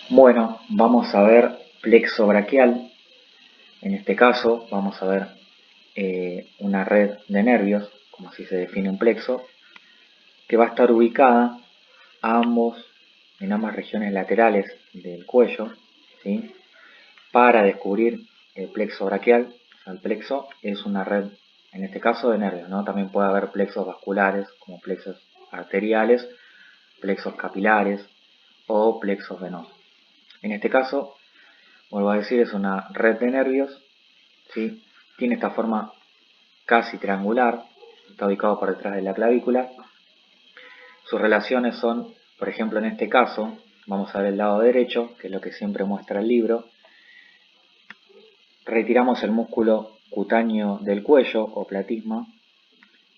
Bueno, vamos a ver plexo braquial. En este caso vamos a ver una red de nervios, como así se define un plexo, que va a estar ubicada en ambas regiones laterales del cuello, ¿sí? Para descubrir el plexo braquial. O sea, el plexo es una red, en este caso, de nervios, ¿no? También puede haber plexos vasculares, como plexos arteriales, plexos capilares o plexos venosos. En este caso, vuelvo a decir, es una red de nervios, ¿sí? Tiene esta forma casi triangular, está ubicado por detrás de la clavícula. Sus relaciones son, por ejemplo, en este caso, vamos a ver el lado derecho, que es lo que siempre muestra el libro. Retiramos el músculo cutáneo del cuello o platisma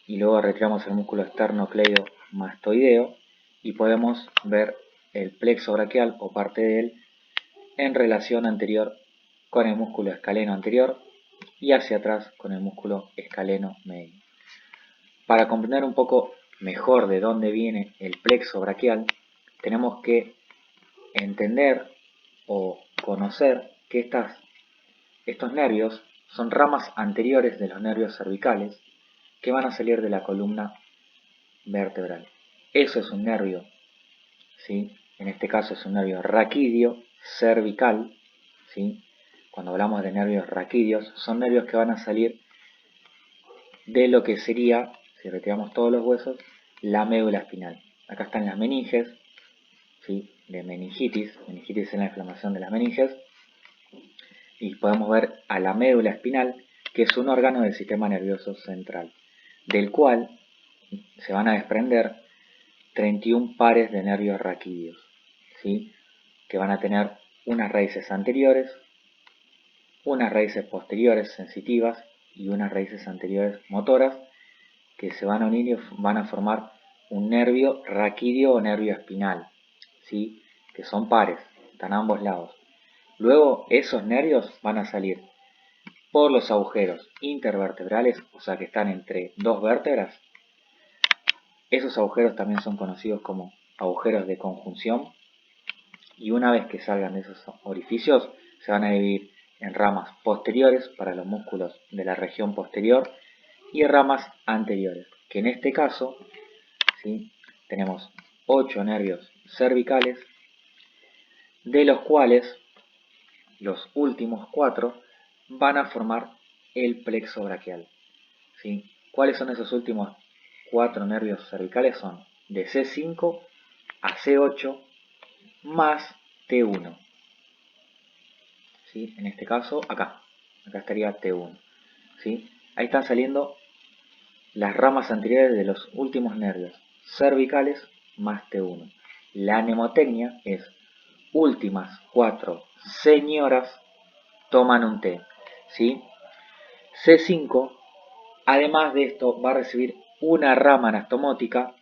y luego retiramos el músculo esternocleidomastoideo y podemos ver el plexo braquial o parte de él en relación anterior con el músculo escaleno anterior y hacia atrás con el músculo escaleno medio. Para comprender un poco mejor de dónde viene el plexo braquial, tenemos que entender o conocer que estos nervios son ramas anteriores de los nervios cervicales que van a salir de la columna vertebral. Eso es un nervio, ¿sí? En este caso es un nervio raquídeo cervical, ¿sí? Cuando hablamos de nervios raquídeos, son nervios que van a salir de lo que sería, si retiramos todos los huesos, la médula espinal. Acá están las meninges, ¿sí? De meningitis. Meningitis es la inflamación de las meninges. Y podemos ver a la médula espinal, que es un órgano del sistema nervioso central, del cual se van a desprender 31 pares de nervios raquídeos, ¿sí? Que van a tener unas raíces anteriores, unas raíces posteriores sensitivas y unas raíces anteriores motoras, que se van a unir y van a formar un nervio raquídeo o nervio espinal, ¿sí? Que son pares, están a ambos lados. Luego esos nervios van a salir por los agujeros intervertebrales, o sea que están entre dos vértebras. Esos agujeros también son conocidos como agujeros de conjunción y una vez que salgan de esos orificios se van a dividir en ramas posteriores para los músculos de la región posterior y ramas anteriores, que en este caso, ¿sí? Tenemos 8 nervios cervicales, de los cuales los últimos 4 van a formar el plexo braquial, ¿sí? ¿Cuáles son esos últimos 4 nervios cervicales? Son de C5 a C8 más T1, ¿sí? En este caso, acá estaría T1, ¿sí? Ahí están saliendo las ramas anteriores de los últimos nervios cervicales más T1. La mnemotecnia es: últimas 4 señoras toman un té, ¿sí? C5, además de esto, va a recibir una rama anastomótica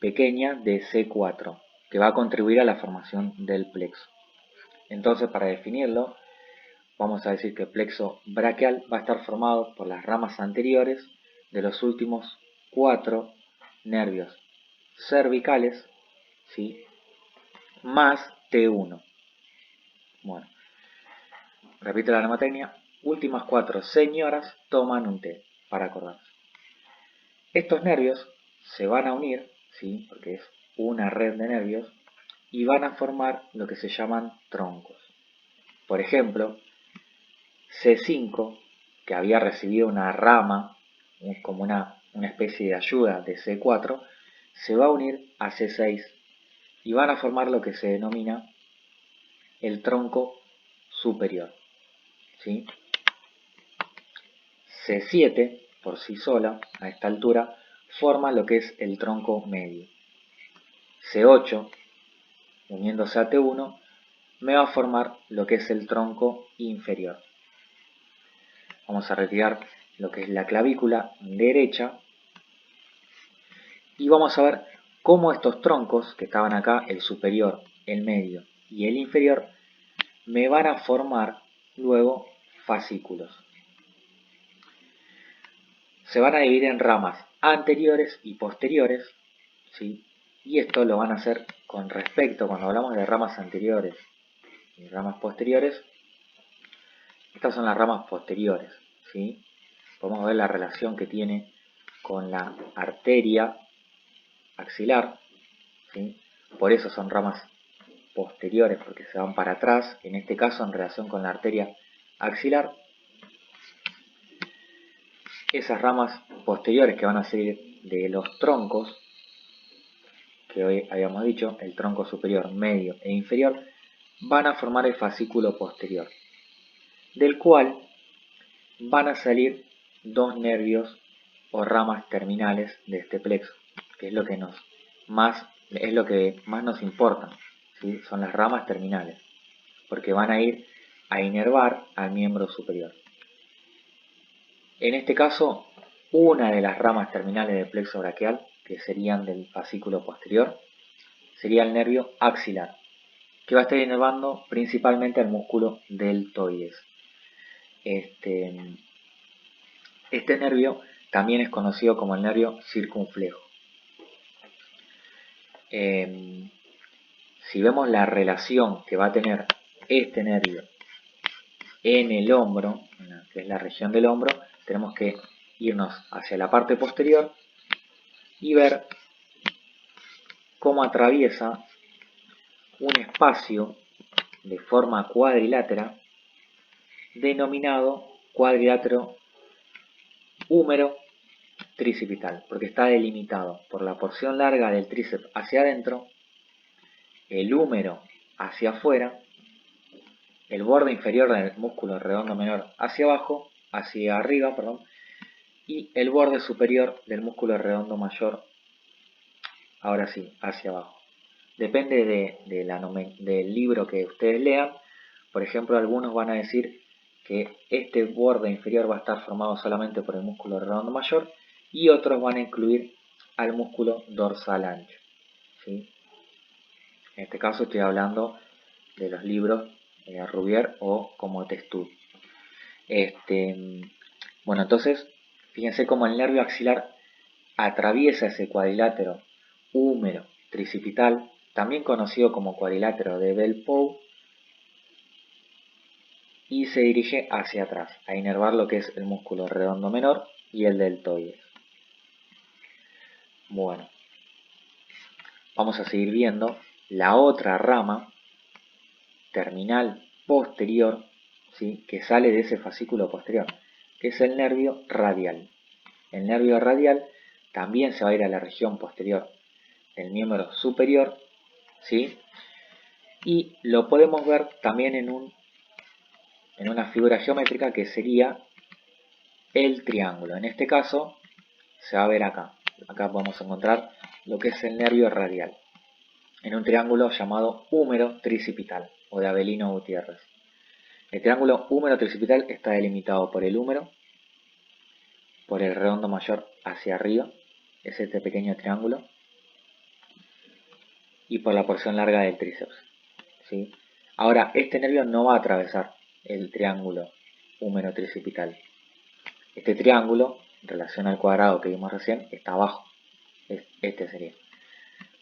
pequeña de C4, que va a contribuir a la formación del plexo. Entonces, para definirlo, vamos a decir que el plexo braquial va a estar formado por las ramas anteriores de los últimos 4 nervios cervicales, ¿sí? Más T1. Bueno, repito la mnemotecnia: últimas 4 señoras toman un té, para acordarse. Estos nervios se van a unir, ¿sí? Porque es una red de nervios, y van a formar lo que se llaman troncos. Por ejemplo, C5, que había recibido una rama, como una especie de ayuda de C4, se va a unir a C6 y van a formar lo que se denomina el tronco superior, ¿sí? C7, por sí sola, a esta altura, forma lo que es el tronco medio. C8, uniéndose a T1, me va a formar lo que es el tronco inferior. Vamos a retirar lo que es la clavícula derecha y vamos a ver cómo estos troncos que estaban acá, el superior, el medio y el inferior, me van a formar luego fascículos. Se van a dividir en ramas anteriores y posteriores, ¿sí? Y esto lo van a hacer con respecto, cuando hablamos de ramas anteriores y ramas posteriores, estas son las ramas posteriores, ¿sí? Podemos ver la relación que tiene con la arteria axilar, ¿sí? Por eso son ramas posteriores, porque se van para atrás, en este caso en relación con la arteria axilar. Esas ramas posteriores que van a salir de los troncos, que hoy habíamos dicho, el tronco superior, medio e inferior, van a formar el fascículo posterior, del cual van a salir dos nervios o ramas terminales de este plexo, que es lo que más nos importa, ¿sí? Son las ramas terminales, porque van a ir a inervar al miembro superior. En este caso, una de las ramas terminales del plexo braquial, que serían del fascículo posterior, sería el nervio axilar, que va a estar inervando principalmente al músculo deltoides. Este nervio también es conocido como el nervio circunflejo. Si vemos la relación que va a tener este nervio en el hombro, que es la región del hombro, tenemos que irnos hacia la parte posterior y ver cómo atraviesa un espacio de forma cuadrilátera denominado cuadrilátero húmero tricipital, porque está delimitado por la porción larga del tríceps hacia adentro, el húmero hacia afuera, el borde inferior del músculo redondo menor hacia abajo, hacia arriba, perdón, y el borde superior del músculo redondo mayor, ahora sí, hacia abajo. Depende del libro que ustedes lean. Por ejemplo, algunos van a decir que este borde inferior va a estar formado solamente por el músculo redondo mayor y otros van a incluir al músculo dorsal ancho, ¿sí? En este caso estoy hablando de los libros Rubier o como Testud. Bueno, entonces, fíjense cómo el nervio axilar atraviesa ese cuadrilátero húmero tricipital, también conocido como cuadrilátero de Bell-Pou, y se dirige hacia atrás, a inervar lo que es el músculo redondo menor y el deltoides. Bueno, vamos a seguir viendo la otra rama terminal posterior, ¿sí?, que sale de ese fascículo posterior, que es el nervio radial. El nervio radial también se va a ir a la región posterior del miembro superior, ¿sí? Y lo podemos ver también en una figura geométrica que sería el triángulo. En este caso se va a ver acá. Acá podemos encontrar lo que es el nervio radial, en un triángulo llamado húmero tricipital o de Avelino Gutiérrez. El triángulo húmero tricipital está delimitado por el húmero, por el redondo mayor hacia arriba, es este pequeño triángulo, y por la porción larga del tríceps, ¿sí? Ahora, este nervio no va a atravesar el triángulo húmero tricipital. Este triángulo, en relación al cuadrado que vimos recién, está abajo. Este sería.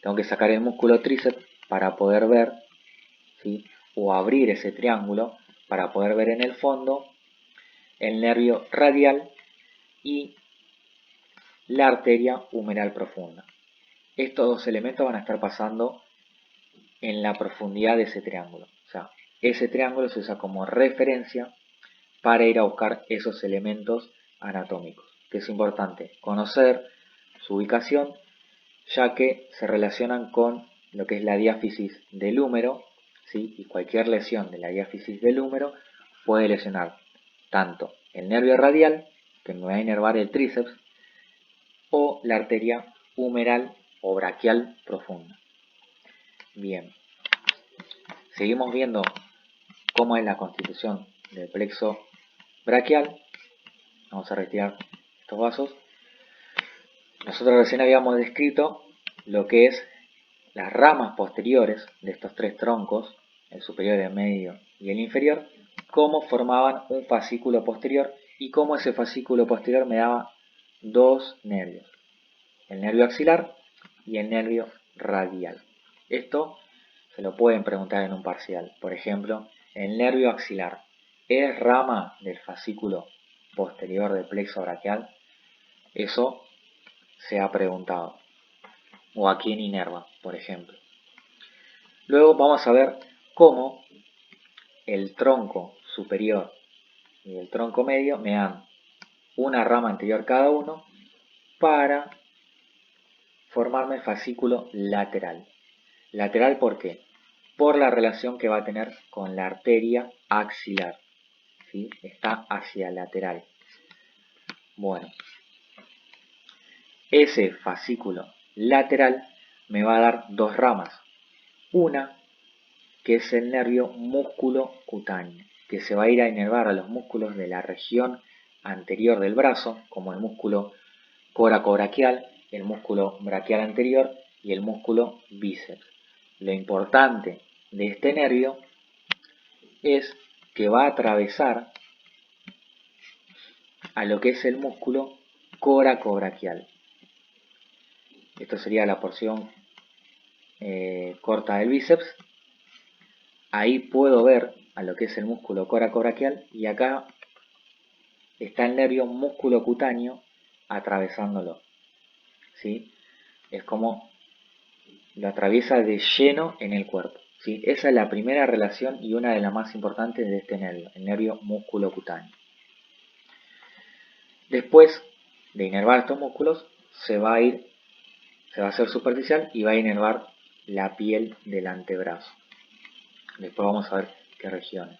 Tengo que sacar el músculo tríceps para poder ver, ¿sí?, o abrir ese triángulo para poder ver en el fondo el nervio radial y la arteria humeral profunda. Estos dos elementos van a estar pasando en la profundidad de ese triángulo. O sea, ese triángulo se usa como referencia para ir a buscar esos elementos anatómicos, que es importante conocer su ubicación, ya que se relacionan con lo que es la diáfisis del húmero, ¿sí? Y cualquier lesión de la diáfisis del húmero puede lesionar tanto el nervio radial, que me va a inervar el tríceps, o la arteria humeral o braquial profunda. Bien, seguimos viendo cómo es la constitución del plexo braquial. Vamos a retirar estos vasos. Nosotros recién habíamos descrito lo que es las ramas posteriores de estos tres troncos, el superior, el medio y el inferior, cómo formaban un fascículo posterior y cómo ese fascículo posterior me daba dos nervios, el nervio axilar y el nervio radial. Esto se lo pueden preguntar en un parcial. Por ejemplo, el nervio axilar es rama del fascículo posterior del plexo braquial. Eso se ha preguntado. O a quién inerva, por ejemplo. Luego vamos a ver cómo el tronco superior y el tronco medio me dan una rama anterior cada uno para formarme el fascículo lateral. Lateral, ¿por qué? Por la relación que va a tener con la arteria axilar. ¿Sí? Está hacia lateral. Bueno, ese fascículo lateral me va a dar dos ramas. Una, que es el nervio músculo cutáneo, que se va a ir a inervar a los músculos de la región anterior del brazo, como el músculo coracobraquial, el músculo braquial anterior y el músculo bíceps. Lo importante de este nervio es que va a atravesar a lo que es el músculo coracobraquial. Esto sería la porción corta del bíceps. Ahí puedo ver a lo que es el músculo coracobraquial y acá está el nervio músculo cutáneo atravesándolo. ¿Sí? Es como lo atraviesa de lleno en el cuerpo. ¿Sí? Esa es la primera relación y una de las más importantes de este nervio, el nervio músculo cutáneo. Después de inervar estos músculos, se va a hacer superficial y va a inervar la piel del antebrazo. Después vamos a ver qué regiones.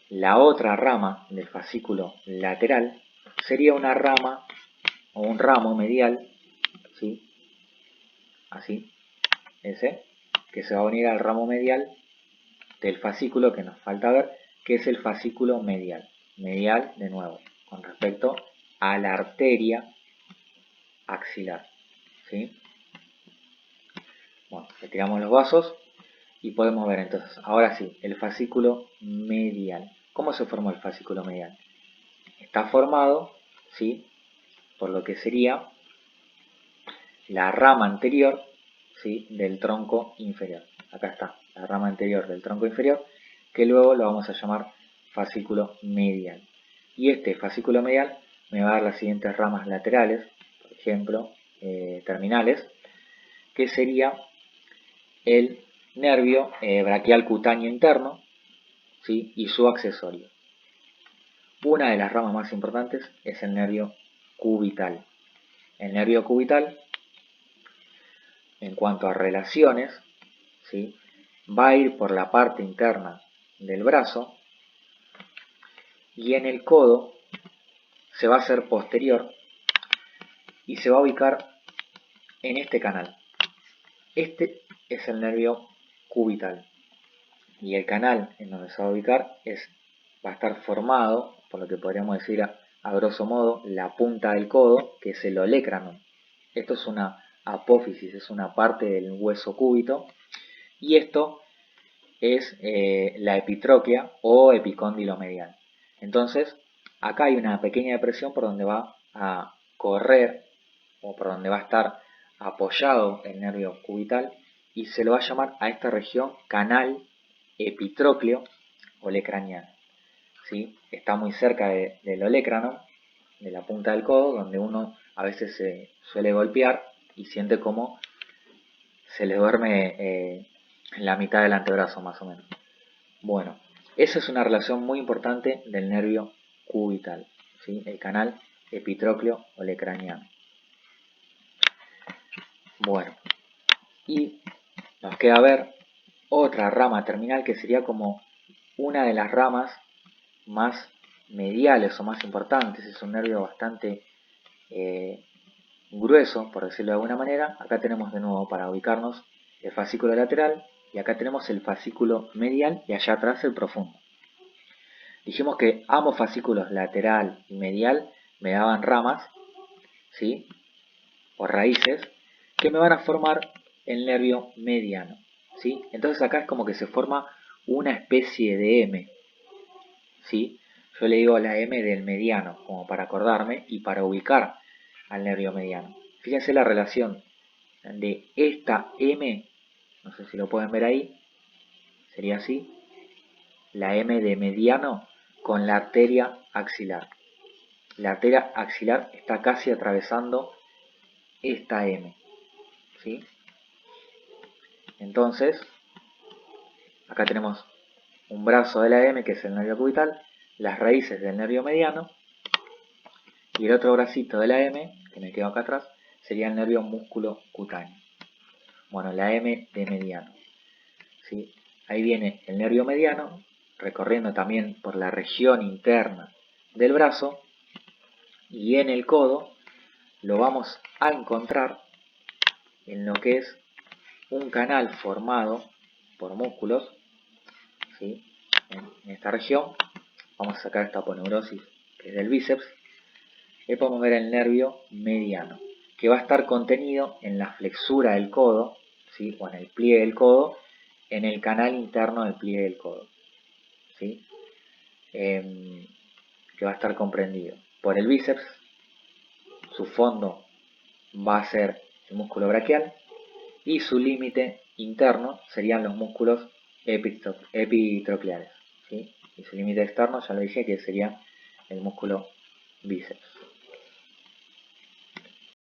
La otra rama del fascículo lateral sería una rama o un ramo medial, ¿sí? Así, ese, que se va a unir al ramo medial del fascículo que nos falta ver, que es el fascículo medial. Medial, de nuevo, con respecto a la arteria axilar. ¿Sí? Bueno, retiramos los vasos y podemos ver entonces, ahora sí, el fascículo medial. ¿Cómo se formó el fascículo medial? Está formado, ¿sí?, por lo que sería la rama anterior, ¿sí?, del tronco inferior. Acá está, la rama anterior del tronco inferior, que luego lo vamos a llamar fascículo medial. Y este fascículo medial me va a dar las siguientes ramas laterales, por ejemplo, terminales, que sería el nervio braquial cutáneo interno, ¿sí?, y su accesorio. Una de las ramas más importantes es el nervio cubital. El nervio cubital, en cuanto a relaciones, ¿sí?, va a ir por la parte interna del brazo y en el codo se va a hacer posterior y se va a ubicar en este canal. Este es el nervio cubital y el canal en donde se va a ubicar va a estar formado, por lo que podríamos decir a grosso modo, la punta del codo, que es el olecranon. Esto es una apófisis, es una parte del hueso cúbito, y esto es la epitróquea o epicóndilo medial. Entonces, acá hay una pequeña depresión por donde va a correr, o por donde va a estar apoyado el nervio cubital, y se lo va a llamar a esta región canal epitrócleo olecraniano. ¿Sí? Está muy cerca del olecrano, de la punta del codo, donde uno a veces se suele golpear y siente como se le duerme en la mitad del antebrazo más o menos. Bueno, esa es una relación muy importante del nervio cubital, ¿sí?, el canal epitrócleo olecraniano. Bueno, y nos queda ver otra rama terminal que sería como una de las ramas más mediales o más importantes. Es un nervio bastante grueso, por decirlo de alguna manera. Acá tenemos de nuevo, para ubicarnos, el fascículo lateral y acá tenemos el fascículo medial y allá atrás el profundo. Dijimos que ambos fascículos lateral y medial me daban ramas, ¿sí?, o raíces que me van a formar el nervio mediano, ¿sí? Entonces acá es como que se forma una especie de M, ¿sí? Yo le digo la M del mediano, como para acordarme y para ubicar al nervio mediano. Fíjense la relación de esta M, no sé si lo pueden ver ahí, sería así, la M de mediano con la arteria axilar. La arteria axilar está casi atravesando esta M, ¿sí? Entonces, acá tenemos un brazo de la M, que es el nervio cubital, las raíces del nervio mediano, y el otro bracito de la M, que me quedo acá atrás, sería el nervio músculo cutáneo. Bueno, la M de mediano, ¿sí? Ahí viene el nervio mediano, recorriendo también por la región interna del brazo, y en el codo lo vamos a encontrar en lo que es un canal formado por músculos, ¿sí? En esta región. Vamos a sacar esta aponeurosis, que es del bíceps, y podemos ver el nervio mediano, que va a estar contenido en la flexura del codo, ¿sí? O en el pliegue del codo, en el canal interno del pliegue del codo, ¿sí? Que va a estar comprendido por el bíceps. Su fondo va a ser el músculo braquial y su límite interno serían los músculos epitrocleares, ¿sí? Y su límite externo, ya lo dije, que sería el músculo bíceps.